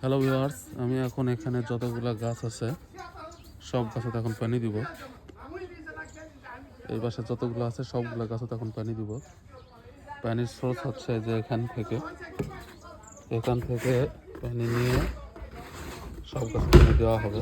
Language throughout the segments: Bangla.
হ্যালো ভিউয়ার্স, আমি এখন এখানে যতগুলো গাছ আছে সব গাছে এখন পানি দিব। এই পাশে যতগুলো আছে সবগুলো গাছে এখন পানি দিব। পানির স্রোত হচ্ছে যে এখান থেকে পানি নিয়ে সব গাছে পানি দেওয়া হবে।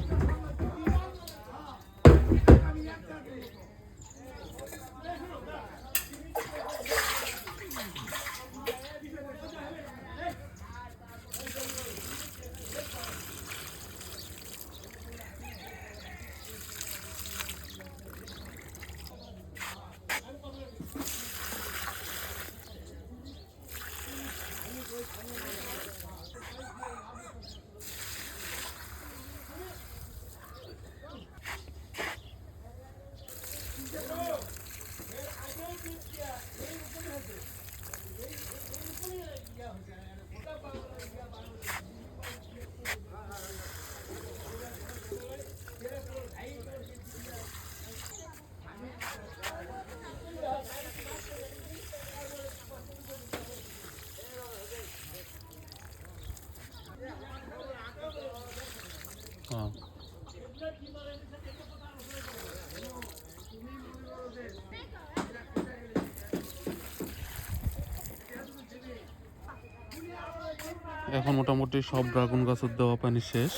এখন মোটামুটি সব ড্রাগন গাছের দেওয়া পানি শেষ।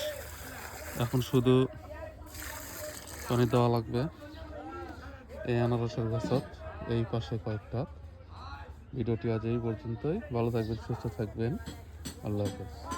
এখন শুধু পানি দেওয়া লাগবে এই আনারসের গাছত, এই পাশে কয়েকটা। ভিডিওটি আজ এই পর্যন্তই। ভালো থাকবেন, সুস্থ থাকবেন। আল্লাহ হাফেজ।